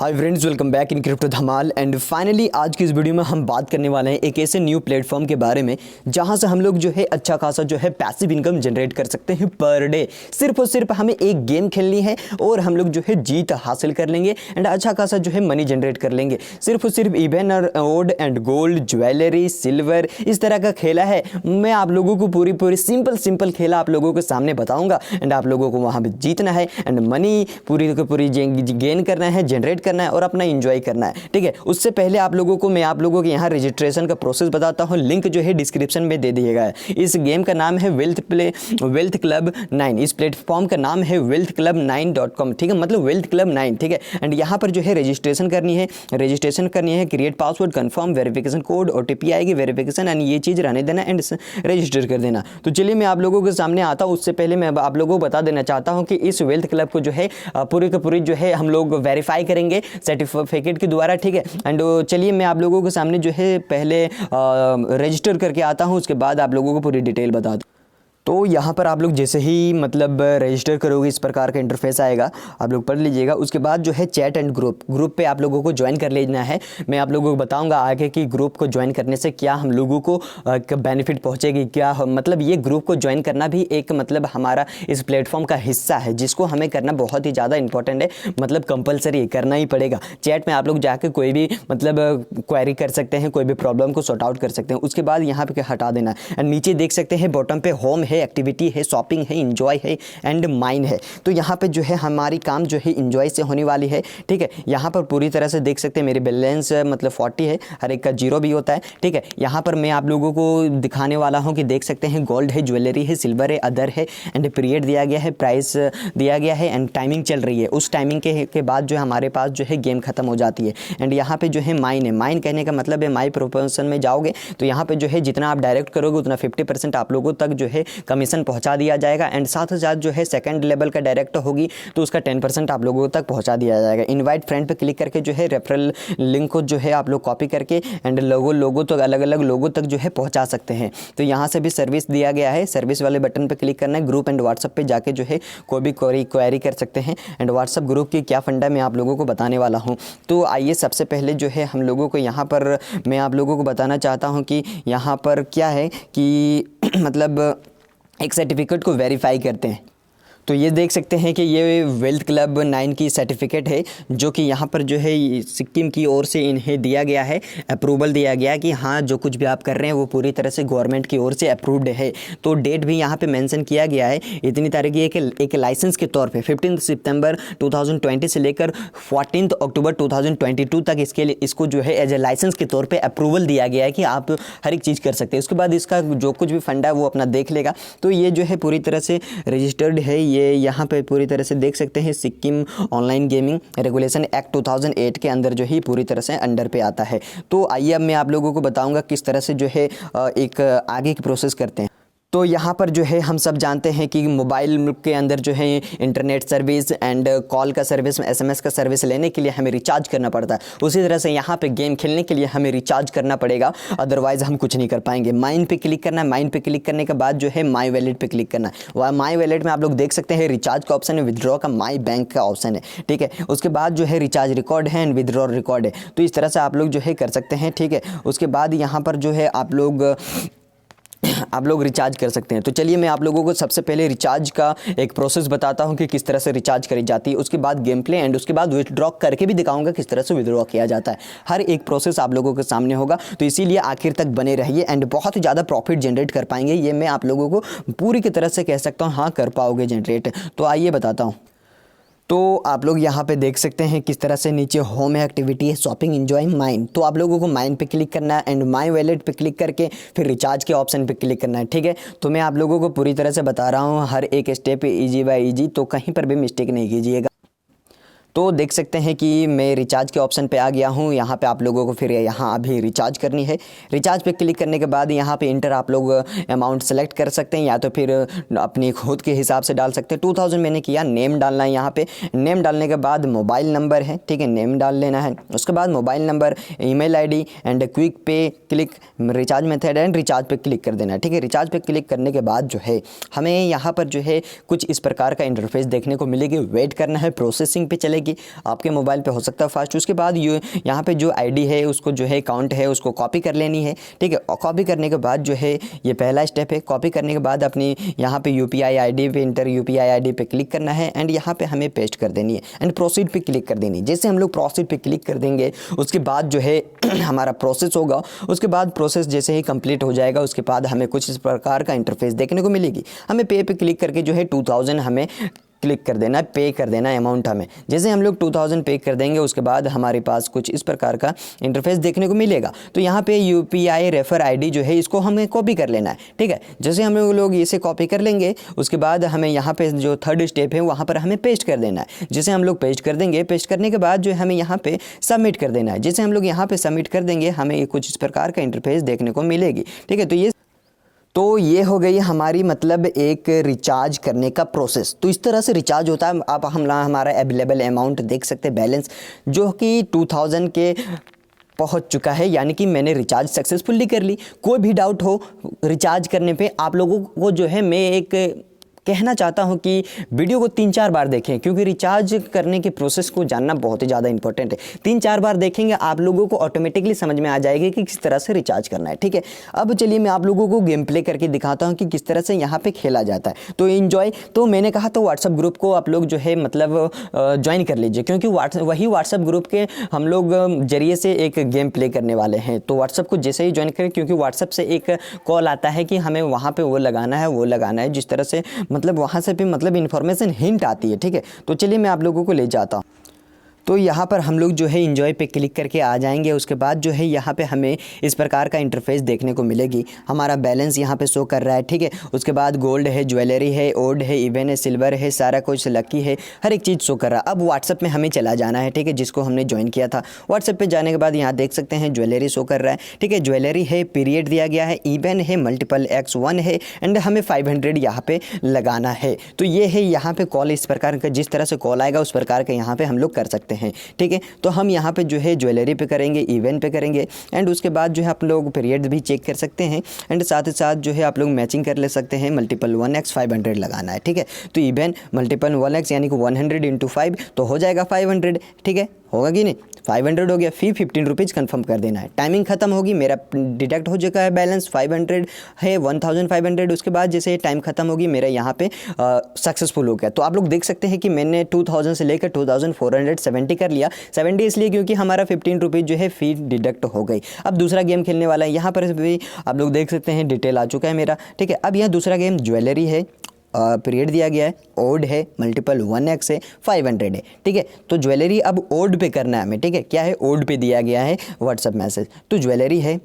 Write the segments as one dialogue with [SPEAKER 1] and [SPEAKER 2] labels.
[SPEAKER 1] Hi friends, welcome back in crypto Dhamaal. And finally आज की इस वीडियो में हम बात करने वाले हैं एक ऐसे न्यू प्लेटफॉर्म के बारे में जहां से हम लोग जो है अच्छा खासा जो है पैसिव इनकम जनरेट कर सकते हैं पर डे। सिर्फ और सिर्फ हमें एक गेम खेलनी है और हम लोग जो है जीत हासिल कर लेंगे एंड अच्छा खासा जो है मनी जनरेट कर लेंगे। सिर्फ और सिर्फ event award and gold, jewellery, silver, इस तरह का खेला है। मैं आप लोगों को पूरी सिंपल खेला आप लोगों के सामने बताऊंगा एंड आप लोगों को वहां पर जीतना है एंड मनी पूरी गेन करना है, जनरेट करना है और अपना एंजॉय करना है। ठीक है, उससे पहले मैं आप लोगों के यहाँ रजिस्ट्रेशन का प्रोसेस बताता हूँ। लिंक जो है डिस्क्रिप्शन में दे दिएगा। इस गेम का नाम है वेल्थ क्लब 9। इस प्लेटफॉर्म का नाम है wealthclub9.com। ठीक है, मतलब वेल्थ क्लब 9। ठीक है, एंड यहाँ पर जो है रजिस्ट्रेशन करनी है, create password, confirm, verification code, OTP आएगी, वेरिफिकेशन एंड ये चीज़ रहने देना एंड रजिस्टर कर देना। तो चलिए मैं आप लोगों के सामने आता हूँ। उससे पहले मैं आप लोगों को बता देना चाहता हूँ कि इस वेल्थ क्लब को जो है पूरी का पूरी जो है हम लोग वेरीफाई करेंगे सर्टिफिकेट के द्वारा। ठीक है, एंड चलिए मैं आप लोगों के सामने जो है पहले रजिस्टर करके आता हूँ, उसके बाद आप लोगों को पूरी डिटेल बता दूँ। तो यहाँ पर आप लोग जैसे ही मतलब रजिस्टर करोगे इस प्रकार का इंटरफेस आएगा, आप लोग पढ़ लीजिएगा। उसके बाद जो है चैट एंड ग्रुप पे आप लोगों को ज्वाइन कर लेना है। मैं आप लोगों को बताऊंगा आगे कि ग्रुप को ज्वाइन करने से क्या हम लोगों को बेनिफिट पहुँचेगी, क्या मतलब ये ग्रुप को ज्वाइन करना भी एक मतलब हमारा इस प्लेटफॉर्म का हिस्सा है जिसको हमें करना बहुत ही ज़्यादा इंपॉर्टेंट है, मतलब कंपलसरी करना ही पड़ेगा। चैट में आप लोग जाके कोई भी मतलब क्वेरी कर सकते हैं, कोई भी प्रॉब्लम को सॉर्ट आउट कर सकते हैं। उसके बाद यहाँ पे हटा देना एंड नीचे देख सकते हैं बॉटम पे होम है, एक्टिविटी है, शॉपिंग है, इंजॉय है एंड माइन है। तो यहाँ पे जो है हमारी काम जो है इंजॉय से होने वाली है। ठीक है, यहाँ पर पूरी तरह से देख सकते हैं मेरी बैलेंस मतलब 40 है, हर एक का 0 भी होता है। ठीक है, यहाँ पर मैं आप लोगों को दिखाने वाला हूँ कि देख सकते हैं गोल्ड है, ज्वेलरी है, सिल्वर है, अदर है एंड पीरियड दिया गया है, प्राइस दिया गया है एंड टाइमिंग चल रही है। उस टाइमिंग के बाद जो है हमारे पास जो है गेम खत्म हो जाती है। एंड यहाँ पे जो है माइन है, माइन कहने का मतलब है माई प्रोपोर्शन में जाओगे तो यहाँ पे जो है जितना आप डायरेक्ट करोगे उतना 50% आप लोगों तक जो है कमीशन पहुंचा दिया जाएगा एंड साथ ही साथ जो है सेकंड लेवल का डायरेक्ट होगी तो उसका 10% आप लोगों तक पहुंचा दिया जाएगा। इनवाइट फ्रेंड पे क्लिक करके जो है रेफरल लिंक को जो है आप लोग कॉपी करके एंड लोगों तो अलग अलग लोगों तक जो है पहुंचा सकते हैं। तो यहाँ से भी सर्विस दिया गया है, सर्विस वाले बटन पे क्लिक करना है। ग्रुप एंड व्हाट्सएप पे जाके जो है कोई भी क्वेरी कर सकते हैं एंड व्हाट्सएप ग्रुप की क्या फंडा मैं आप लोगों को बताने वाला हूँ। तो आइए सबसे पहले जो है हम लोगों को यहाँ पर मैं आप लोगों को बताना चाहता हूँ कि यहाँ पर क्या है कि मतलब एक सर्टिफिकेट को वेरीफाई करते हैं। तो ये देख सकते हैं कि ये वेल्थ क्लब 9 की सर्टिफिकेट है जो कि यहाँ पर जो है सिक्किम की ओर से इन्हें दिया गया है, अप्रूवल दिया गया कि हाँ जो कुछ भी आप कर रहे हैं वो पूरी तरह से गवर्नमेंट की ओर से अप्रूव्ड है। तो डेट भी यहाँ पे मेंशन किया गया है इतनी तारीख की, एक लाइसेंस के तौर पे 15 सितंबर 2020 से लेकर 14 अक्टूबर 2022 तक इसको जो है एज ए लाइसेंस के तौर पर अप्रूवल दिया गया है कि आप हर एक चीज़ कर सकते हैं। उसके बाद इसका जो कुछ भी फंडा है वो अपना देख लेगा। तो ये जो है पूरी तरह से रजिस्टर्ड है। ये यहाँ पे पूरी तरह से देख सकते हैं Sikkim online gaming regulation act 2008 के अंदर जो है पूरी तरह से अंडर पे आता है। तो आइए अब मैं आप लोगों को बताऊंगा किस तरह से जो है एक आगे की प्रोसेस करते हैं। तो यहाँ पर जो है हम सब जानते हैं कि मोबाइल के अंदर जो है इंटरनेट सर्विस एंड कॉल का सर्विस, SMS का सर्विस लेने के लिए हमें रिचार्ज करना पड़ता है। उसी तरह से यहाँ पे गेम खेलने के लिए हमें रिचार्ज करना पड़ेगा, अदरवाइज़ हम कुछ नहीं कर पाएंगे। माइन पे क्लिक करना है, माइन पे क्लिक करने के बाद जो है माई वैलेट पे क्लिक करना है। वह माई वैलेट में आप लोग देख सकते हैं रिचार्ज का ऑप्शन है, विदड्रॉ का माई बैंक का ऑप्शन है। ठीक है, उसके बाद जो है रिचार्ज रिकॉर्ड है एंड विदड्रॉ रिकॉर्ड है। तो इस तरह से आप लोग जो है कर सकते हैं। ठीक है, उसके बाद यहाँ पर जो है आप लोग रिचार्ज कर सकते हैं। तो चलिए मैं आप लोगों को सबसे पहले रिचार्ज का एक प्रोसेस बताता हूं कि किस तरह से रिचार्ज करी जाती है। उसके बाद गेम प्ले एंड उसके बाद विथड्रॉ करके भी दिखाऊंगा किस तरह से विथड्रॉ किया जाता है। हर एक प्रोसेस आप लोगों के सामने होगा, तो इसीलिए आखिर तक बने रहिए एंड बहुत ही ज़्यादा प्रॉफिट जनरेट कर पाएंगे। ये मैं आप लोगों को पूरी की तरह से कह सकता हूँ, हाँ कर पाओगे जनरेट। तो आइए बताता हूँ। तो आप लोग यहाँ पे देख सकते हैं किस तरह से नीचे होम है, एक्टिविटी है, शॉपिंग, इंजॉय, माइन। तो आप लोगों को माइन पे क्लिक करना है एंड माई वैलेट पे क्लिक करके फिर रिचार्ज के ऑप्शन पे क्लिक करना है। ठीक है, तो मैं आप लोगों को पूरी तरह से बता रहा हूँ, हर एक स्टेप इजी बाय इजी, तो कहीं पर भी मिस्टेक नहीं कीजिएगा। तो देख सकते हैं कि मैं रिचार्ज के ऑप्शन पे आ गया हूँ। यहाँ पे आप लोगों को फिर यहाँ अभी रिचार्ज करनी है। रिचार्ज पे क्लिक करने के बाद यहाँ पे इंटर आप लोग अमाउंट सेलेक्ट कर सकते हैं या तो फिर अपनी खुद के हिसाब से डाल सकते हैं। 2000 मैंने किया। नेम डालना है, यहाँ पे नेम डालने के बाद मोबाइल नंबर है, ठीक है, नेम डाल लेना है। उसके बाद mobile number, email ID and quick पे click, recharge method and recharge पे क्लिक कर देना है। ठीक है, रिचार्ज पे क्लिक करने के बाद जो है हमें यहाँ पर जो है कुछ इस प्रकार का इंटरफेस देखने को मिलेगी। वेट करना है, प्रोसेसिंग पे चलेगी। की, आपके मोबाइल पे हो सकता है फास्ट। उसके बाद यहाँ पे जो आईडी है उसको जो है अकाउंट है उसको कॉपी कर लेनी है, ठीक है। और कॉपी करने के बाद जो है ये पहला स्टेप है। कॉपी करने के बाद अपनी यहाँ पे यूपीआई आईडी पे इंटर यूपीआई आईडी पे क्लिक करना है एंड यहाँ पे हमें पेस्ट कर देनी है एंड प्रोसीड पे क्लिक कर देनी है। जैसे हम लोग प्रोसीड पे क्लिक कर देंगे उसके बाद जो है हमारा प्रोसेस होगा। उसके बाद प्रोसेस जैसे ही कंप्लीट हो जाएगा उसके बाद हमें कुछ इस प्रकार का इंटरफेस देखने को मिलेगी। हमें पे पे क्लिक करके जो है 2000 हमें क्लिक कर देना है, पे कर देना है अमाउंट हमें। जैसे हम लोग 2000 पे कर देंगे उसके बाद हमारे पास कुछ इस प्रकार का इंटरफेस देखने को मिलेगा। तो यहाँ पे यूपीआई रेफर आईडी जो है इसको हमें कॉपी कर लेना है, ठीक है। जैसे हम लोग इसे कॉपी कर लेंगे उसके बाद हमें यहाँ पे जो थर्ड स्टेप है वहाँ पर हमें पेस्ट कर देना है। जैसे हम लोग पेस्ट कर देंगे, पेस्ट करने के बाद जो है हमें यहाँ पे सबमिट कर देना है। जैसे हम लोग यहाँ पे सबमिट कर देंगे हमें कुछ इस प्रकार का इंटरफेस देखने को मिलेगी, ठीक है। तो ये हो गई हमारी मतलब एक रिचार्ज करने का प्रोसेस। तो इस तरह से रिचार्ज होता है। आप हमारा अवेलेबल अमाउंट देख सकते हैं, बैलेंस जो कि 2000 के पहुंच चुका है, यानी कि मैंने रिचार्ज सक्सेसफुली कर ली। कोई भी डाउट हो रिचार्ज करने पे आप लोगों को जो है मैं एक कहना चाहता हूं कि वीडियो को 3-4 बार देखें, क्योंकि रिचार्ज करने के प्रोसेस को जानना बहुत ही ज़्यादा इंपॉर्टेंट है। 3-4 बार देखेंगे आप लोगों को ऑटोमेटिकली समझ में आ जाएगी कि किस तरह से रिचार्ज करना है, ठीक है। अब चलिए मैं आप लोगों को गेम प्ले करके दिखाता हूं कि किस तरह से यहाँ पे खेला जाता है। तो एंजॉय। तो मैंने कहा तो व्हाट्सअप ग्रुप को आप लोग जो है मतलब ज्वाइन कर लीजिए, क्योंकि वही व्हाट्सअप ग्रुप के हम लोग जरिए से एक गेम प्ले करने वाले हैं। तो व्हाट्सअप को जैसे ही ज्वाइन करें, क्योंकि व्हाट्सअप से एक कॉल आता है कि हमें वहाँ पर वो लगाना है, जिस तरह से मतलब वहाँ से भी मतलब इन्फॉर्मेशन हिंट आती है, ठीक है। तो चलिए मैं आप लोगों को ले जाता हूँ। तो यहाँ पर हम लोग जो है एंजॉय पे क्लिक करके आ जाएंगे। उसके बाद जो है यहाँ पे हमें इस प्रकार का इंटरफेस देखने को मिलेगी। हमारा बैलेंस यहाँ पे शो कर रहा है, ठीक है। उसके बाद गोल्ड है, ज्वेलरी है, ओड है, इवन है, सिल्वर है, सारा कुछ लकी है, हर एक चीज़ शो कर रहा है। अब व्हाट्सअप में हमें चला जाना है, ठीक है, जिसको हमने ज्वाइन किया था। व्हाट्सअप पर जाने के बाद यहाँ देख सकते हैं ज्वेलरी शो कर रहा है, ठीक है। ज्वेलरी है, पीरियड दिया गया है, इवन है, मल्टीपल X1 है एंड हमें 500 यहाँ पे लगाना है। तो ये है यहाँ पे कॉल, इस प्रकार का जिस तरह से कॉल आएगा उस प्रकार का यहाँ पे हम लोग कर सकते हैं, ठीक है। तो हम यहाँ पे जो है ज्वेलरी पे करेंगे, इवेंट पे करेंगे एंड उसके बाद जो है आप लोग पीरियड भी चेक कर सकते हैं एंड साथ ही साथ जो है आप लोग मैचिंग कर ले सकते हैं। मल्टीपल 1x 500 लगाना है, ठीक है। तो इवेंट मल्टीपल 1x यानी कि 100 × 5 तो हो जाएगा 500, ठीक है। होगा कि नहीं, 500 हो गया। फिर 15 रुपीज़ कन्फर्म कर देना है। टाइमिंग खत्म होगी, मेरा डिडक्ट हो चुका है बैलेंस 500 है, 1500। उसके बाद जैसे टाइम खत्म होगी मेरा यहाँ पे सक्सेसफुल हो गया। तो आप लोग देख सकते हैं कि मैंने 2000 से लेकर 2470 कर लिया। 70 इसलिए क्योंकि हमारा 15 रुपीज़ जो है फी डिडक्ट हो गई। अब दूसरा गेम खेलने वाला है। यहाँ पर भी आप लोग देख सकते हैं डिटेल आ चुका है मेरा, ठीक है। अब यहाँ दूसरा गेम ज्वेलरी है, पीरियड दिया गया है, ओड है, मल्टीपल 1x है, 500 है, ठीक है। तो ज्वेलरी अब ओड पे करना है हमें, ठीक है। क्या है, ओड पे दिया गया है व्हाट्सअप मैसेज। तो ज्वेलरी है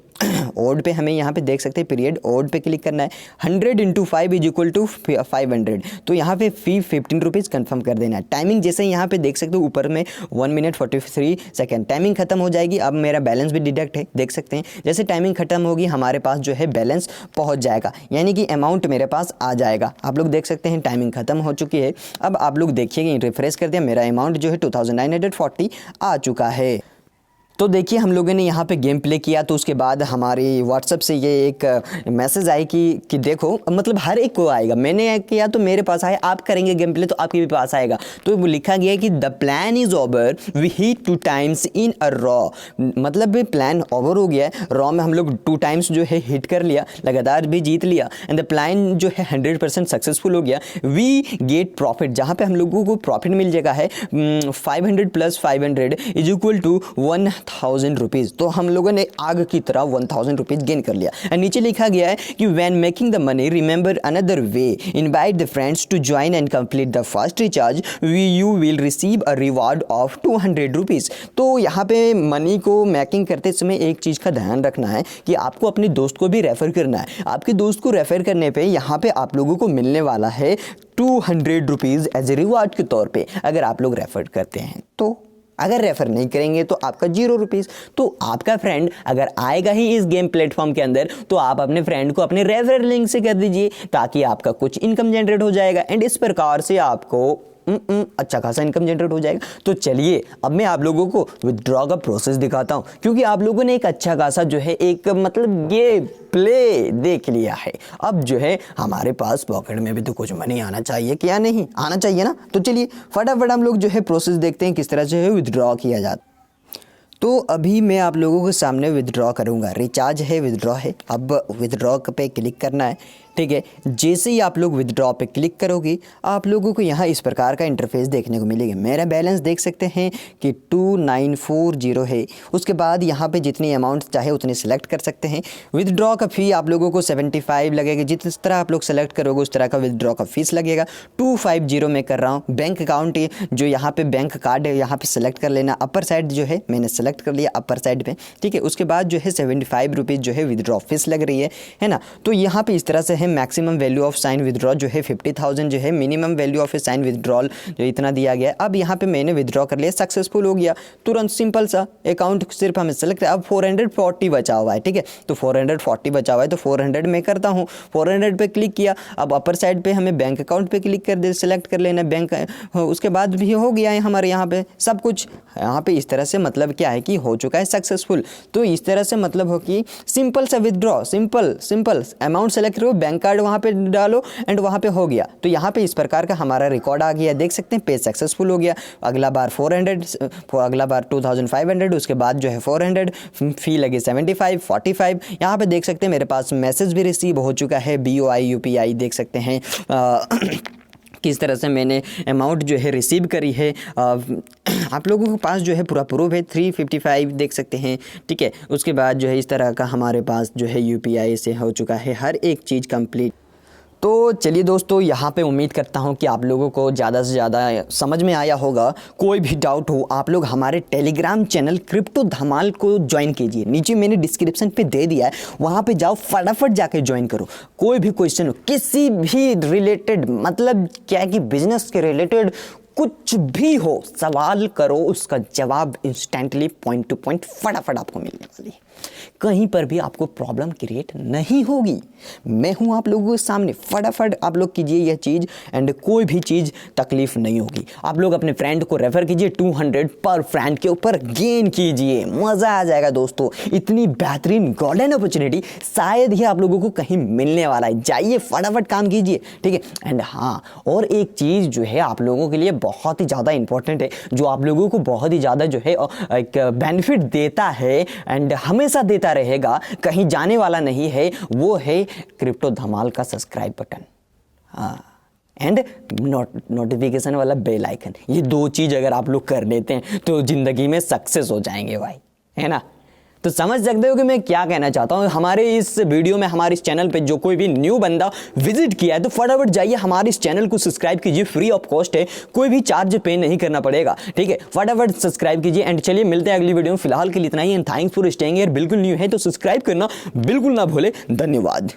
[SPEAKER 1] ओड पे हमें यहाँ पे देख सकते हैं पीरियड ओड पे क्लिक करना है। 100 × 5 = 500। तो यहाँ पे फी 15 रुपीज़ कन्फर्म कर देना है। टाइमिंग जैसे यहाँ पे देख सकते हो ऊपर में 1 मिनट 43 सेकेंड टाइमिंग खत्म हो जाएगी। अब मेरा बैलेंस भी डिडक्ट है, देख सकते हैं। जैसे टाइमिंग खत्म होगी हमारे पास जो है बैलेंस पहुँच जाएगा, यानी कि अमाउंट मेरे पास आ जाएगा। आप लोग देख सकते हैं टाइमिंग खत्म हो चुकी है। अब आप लोग देखिएगा, रिफ्रेश कर दिया, मेरा अमाउंट जो है 2940 आ चुका है। तो देखिए हम लोगों ने यहाँ पे गेम प्ले किया। तो उसके बाद हमारी व्हाट्सएप से ये एक मैसेज आई कि देखो, मतलब हर एक को आएगा। मैंने किया तो मेरे पास आया, आप करेंगे गेम प्ले तो आपके भी पास आएगा। तो वो लिखा गया है कि the plan is over, we hit 2 times in a row. मतलब प्लान ओवर हो गया है, रॉ में हम लोग 2 टाइम्स जो है हिट कर लिया, लगातार भी जीत लिया एंड द प्लान जो है 100% सक्सेसफुल हो गया। वी गेट प्रॉफिट, जहाँ पे हम लोगों को प्रॉफिट मिल जाएगा है 500 + 500 = 1000 रुपीज़। तो हम लोगों ने आग की तरह 1000 रुपीज़ गेन कर लिया। एंड नीचे लिखा गया है कि when making the money remember another way, invite the friends to join and complete the first recharge, you will receive a reward of 200 rupees. तो यहाँ पे मनी को मेकिंग करते समय एक चीज़ का ध्यान रखना है कि आपको अपने दोस्त को भी रेफ़र करना है। आपके दोस्त को रेफ़र करने पर यहाँ पे आप लोगों को मिलने वाला है 200 रुपीज़ एज ए रिवार्ड के तौर पे, अगर आप लोग रेफ़र करते हैं तो। अगर रेफर नहीं करेंगे तो आपका 0 रुपीज़। तो आपका फ्रेंड अगर आएगा ही इस गेम प्लेटफॉर्म के अंदर तो आप अपने फ्रेंड को अपने रेफरल लिंक से कर दीजिए, ताकि आपका कुछ इनकम जनरेट हो जाएगा एंड इस प्रकार से आपको अच्छा खासा इनकम जनरेट हो जाएगा। तो चलिए अब मैं आप लोगों को विदड्रॉ का प्रोसेस दिखाता हूँ, क्योंकि आप लोगों ने एक अच्छा खासा जो है एक मतलब ये प्ले देख लिया है। अब जो है हमारे पास पॉकेट में भी तो कुछ मनी आना चाहिए, क्या नहीं आना चाहिए ना। तो चलिए फटाफट हम लोग जो है प्रोसेस देखते हैं किस तरह से है विदड्रॉ किया जाता। तो अभी मैं आप लोगों के सामने विदड्रॉ करूंगा। रिचार्ज है, विदड्रॉ है। अब विदड्रॉ पे क्लिक करना है, ठीक है। जैसे ही आप लोग विदड्रॉ पे क्लिक करोगे आप लोगों को यहाँ इस प्रकार का इंटरफेस देखने को मिलेगा। मेरा बैलेंस देख सकते हैं कि 2940 है। उसके बाद यहाँ पे जितनी अमाउंट चाहे उतनी सेलेक्ट कर सकते हैं। विदड्रॉ का फ़ी आप लोगों को 75 लगेगा। जिस तरह आप लोग सेलेक्ट करोगे उस तरह का विदड्रॉ का फीस लगेगा। 250 में कर रहा हूँ। बैंक अकाउंट जो यहाँ पे बैंक कार्ड है यहाँ पे सेलेक्ट कर लेना। अपर साइड जो है मैंने सेलेक्ट कर लिया अपर साइड पे, ठीक है। उसके बाद जो है 75 रुपीज़ जो है विदड्रॉ फीस लग रही है ना। तो यहाँ पे इस तरह से है। Maximum value of sign withdraw जो है 50,000 जो है। Minimum value of a sign withdrawal जो इतना दिया गया है। अब यहाँ पे मैंने विदड्रॉ कर लिया, सक्सेसफुल हो गया तुरंत। सिंपल सा अकाउंट सिर्फ हमें सेलेक्ट। अब 440 बचा हुआ है, ठीक है। तो 440 बचा हुआ है तो 400 में करता हूँ। 400 पे क्लिक किया। अब अपर साइड पे हमें बैंक अकाउंट पे क्लिक कर दे, सेलेक्ट कर लेना बैंक। उसके बाद भी हो गया है हमारे यहाँ पे सब कुछ। यहाँ पे इस तरह से मतलब क्या है कि हो चुका है सक्सेसफुल। तो इस तरह से मतलब हो कि सिंपल सा विदड्रॉ, सिंपल अमाउंट सेलेक्ट करो, बैंक कार्ड वहाँ पे डालो एंड वहाँ पे हो गया। तो यहाँ पे इस प्रकार का हमारा रिकॉर्ड आ गया, देख सकते हैं। पेज सक्सेसफुल हो गया। अगला बार 400, अगला बार 2500, उसके बाद जो है 400, फी लगे 75, 45। यहाँ पे देख सकते हैं मेरे पास मैसेज भी रिसीव हो चुका है। BOI UPI देख सकते हैं किस तरह से मैंने अमाउंट जो है रिसीव करी है। आप लोगों के पास जो है पूरा प्रूफ है। 355 देख सकते हैं, ठीक है। उसके बाद जो है इस तरह का हमारे पास जो है UPI से हो चुका है हर एक चीज़ कंप्लीट। तो चलिए दोस्तों, यहाँ पे उम्मीद करता हूँ कि आप लोगों को ज़्यादा से ज़्यादा समझ में आया होगा। कोई भी डाउट हो आप लोग हमारे टेलीग्राम चैनल क्रिप्टो धमाल को ज्वाइन कीजिए। नीचे मैंने डिस्क्रिप्शन पे दे दिया है, वहाँ पे जाओ, फटाफट जाके ज्वाइन करो। कोई भी क्वेश्चन हो किसी भी रिलेटेड, मतलब क्या है कि बिजनेस के रिलेटेड कुछ भी हो, सवाल करो, उसका जवाब इंस्टेंटली पॉइंट टू पॉइंट फटाफट आपको मिलने वाली है। कहीं पर भी आपको प्रॉब्लम क्रिएट नहीं होगी। मैं हूं आप लोगों के सामने, फटाफट आप लोग कीजिए यह चीज़ एंड कोई भी चीज़ तकलीफ नहीं होगी। आप लोग अपने फ्रेंड को रेफर कीजिए, 200 पर फ्रेंड के ऊपर गेन कीजिए, मज़ा आ जाएगा दोस्तों। इतनी बेहतरीन गोल्डन अपॉर्चुनिटी शायद ही आप लोगों को कहीं मिलने वाला है। जाइए फटाफट काम कीजिए, ठीक है। एंड हाँ, और एक चीज़ जो है आप लोगों के लिए बहुत ही ज़्यादा इंपॉर्टेंट है, जो आप लोगों को बहुत ही ज़्यादा जो है एक बेनिफिट देता है एंड हमेशा देता रहेगा, कहीं जाने वाला नहीं है, वो है क्रिप्टो धमाल का सब्सक्राइब बटन, हाँ, एंड नोटिफिकेशन वाला बेल आइकन। ये दो चीज़ अगर आप लोग कर लेते हैं तो ज़िंदगी में सक्सेस हो जाएंगे भाई, है ना। तो समझ सकते हो कि मैं क्या कहना चाहता हूँ। हमारे इस वीडियो में, हमारे इस चैनल पे जो कोई भी न्यू बंदा विजिट किया है तो फटाफट जाइए हमारे इस चैनल को सब्सक्राइब कीजिए, फ्री ऑफ कॉस्ट है, कोई भी चार्ज पे नहीं करना पड़ेगा, ठीक है। फटाफट सब्सक्राइब कीजिए एंड चलिए मिलते हैं अगली वीडियो में। फिलहाल के लिए इतना ही and thanks for staying here. बिल्कुल न्यू है तो सब्सक्राइब करना बिल्कुल ना भूले। धन्यवाद।